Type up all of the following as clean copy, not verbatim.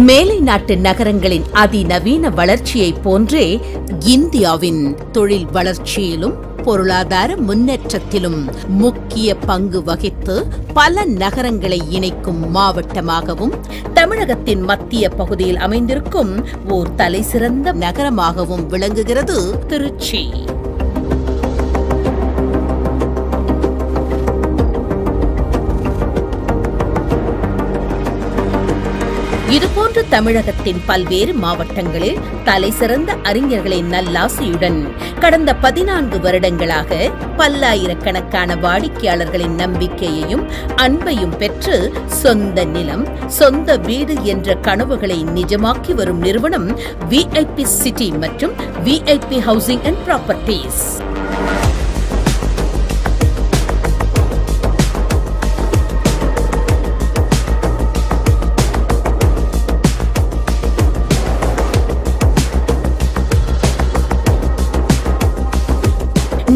மேலை நாட்டு நகரங்களின் அதிநவீன வளர்ச்சியை போன்றே இந்தியாவின் தொழில் வளர்ச்சியிலும் பொருளாதார முன்னேற்றத்திலும் முக்கிய பங்கு வகித்து பல நகரங்களை இணைக்கும் மாவட்டமாகவும் தமிழகத்தின் மத்திய பகுதியில் அமைந்திருக்கும் ஓர் தலைசிறந்த நகரமாகவும் விளங்குகிறது திருச்சி. இதுபோன்று தமிழகத்தின் பல்வேறு மாவட்டங்களில் தலைசிறந்த அறிஞர்களின் நல்லாசியுடன் கடந்த 14 வருடங்களாக பல்லாயிரக்கணக்கான வாடிக்கையாளர்களின் நம்பிக்கையையும் அன்பையும் பெற்று சொந்த நிலம், சொந்த வீடு என்ற கனவுகளை நிஜமாக்கி வரும் நிறுவனம் VIP சிட்டி மற்றும் VIP ஹவுசிங் அண்ட் ப்ராப்பர்ட்டிஸ்.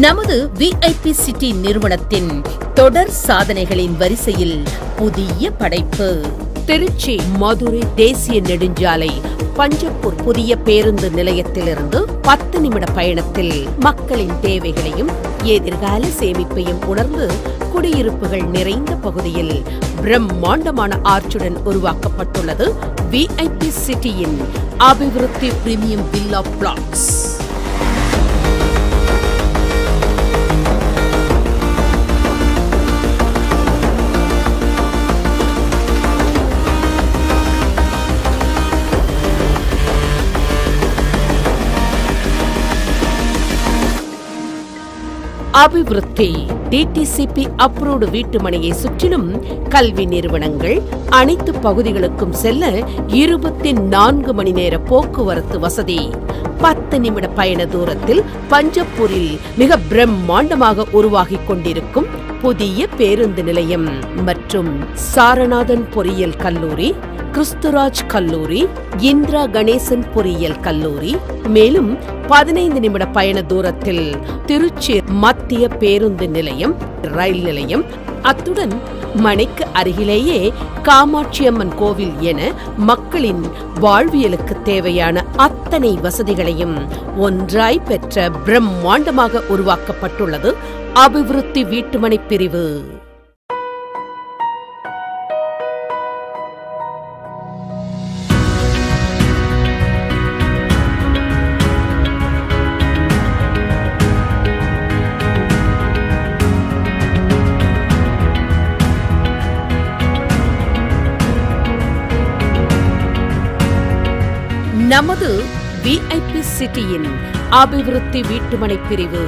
நமது VIP சிட்டி நிறுவனத்தின் தொடர் சாதனைகளின் வரிசையில் புதிய படைப்பு. திருச்சி மதுரை தேசிய நெடுஞ்சாலை பஞ்சப்பூர் புதிய பேருந்து நிலையத்திலிருந்து 10 நிமிட பயணத்தில் மக்களின் தேவைகளையும் எதிர்கால சேமிப்பையும் உணர்ந்து குடியிருப்புகள் நிறைந்த பகுதியில் பிரம்மாண்டமான ஆர்ச்சுடன் உருவாக்கப்பட்டுள்ளது VIP சிட்டியின் அபிவிருத்தி பிரீமியம் வில்லா பிளாட்ஸ். அபிவிருத்தி DTCP அப்ரூவ்டு வீட்டுமனையை சுற்றிலும் கல்வி நிறுவனங்கள் அனைத்து பகுதிகளுக்கும் செல்ல 24 மணி நேர போக்குவரத்து வசதி. 10 நிமிட பயண தூரத்தில் பஞ்சப்பூரில் மிக பிரம்மாண்டமாக உருவாகிக் கொண்டிருக்கும் புதிய பேருந்து நிலையம் மற்றும் சாரநாதன் பொறியியல் கல்லூரி, கிறிஸ்துராஜ் கல்லூரி, இந்திரா கணேசன் பொறியியல் கல்லூரி, மேலும் 15 நிமிட பயண தூரத்தில் திருச்சி மத்திய பேருந்து நிலையம், ரயில் நிலையம், அத்துடன் மனைக்கு அருகிலேயே காமாட்சியம்மன் கோவில் என மக்களின் வாழ்வியலுக்கு தேவையான அத்தனை வசதிகளையும் ஒன்றாய் பெற்ற பிரம்மாண்டமாக உருவாக்கப்பட்டுள்ளது அபிவிருத்தி வீட்டுமனை பிரிவு. நமது VIP சிட்டியின் அபிவிருத்தி வீட்டுமனை பிரிவு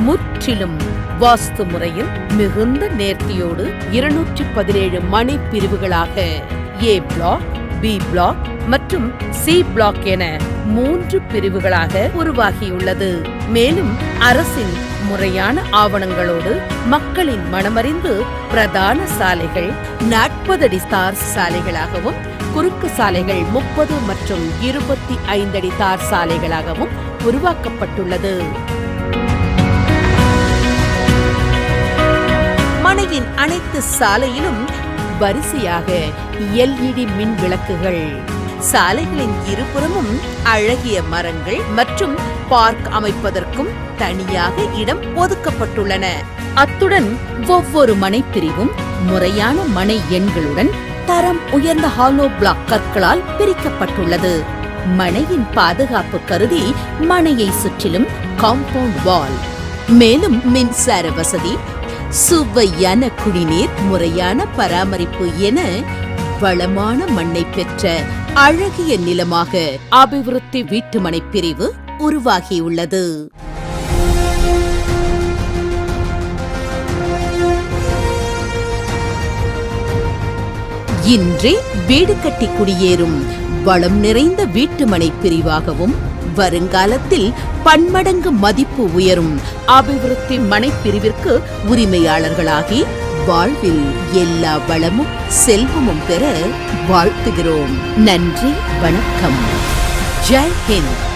முற்றிலும் வாஸ்து முறையில் மிகுந்த நேர்த்தியோடு 217 மனை பிரிவுகளாக A பிளாக், B பிளாக் மற்றும் C பிளாக் என 3 பிரிவுகளாக உருவாகியுள்ளது. மேலும் அரசின் முறையான ஆவணங்களோடு மக்களின் மனமறிந்து பிரதான சாலைகள் 40 அடி தார் சாலைகளாகவும், குறுக்கு சாலைகள் 30 மற்றும் 25 அடி தார் சாலைகளாகவும் உருவாக்கப்பட்டுள்ளது. மனையின் அனைத்து சாலையிலும் வரிசையாக LED மின் விளக்குகள், சாலைகளின் இருபுறமும் அழகிய மரங்கள் மற்றும் பார்க் அமைப்பதற்கும் தனியாக இடம் ஒதுக்கப்பட்டுள்ளன. அத்துடன் ஒவ்வொரு மனை பிரிவும் முறையான மனை எண்களுடன் தரம் உயர்ந்த ஹாலோ பிளாக் கற்களால் பிரிக்கப்பட்டுள்ளது. மனையின் பாதுகாப்பு கருதி மனையை சுற்றிலும் காம்பவுண்ட் வால், மேலும் மின்சார வசதி, சுவையான குடிநீர், முறையான பராமரிப்பு என வளமான மண்ணை பெற்ற அழகிய நிலமாக அபிவிருத்தி வீட்டுமனை பிரிவு உருவாகியுள்ளது. இன்றே வீடு கட்டி குடியேறும் வளம் நிறைந்த வீட்டுமனை பிரிவாகவும், வருங்காலத்தில் பன்மடங்கு மதிப்பு உயரும் அபிவிருத்தி மனை பிரிவிற்கு உரிமையாளர்களாகி வாழ்வில் எல்லா வளமும் செல்வமும் பெற வாழ்த்துகிறோம். நன்றி, வணக்கம். ஜெய் ஹிந்த்.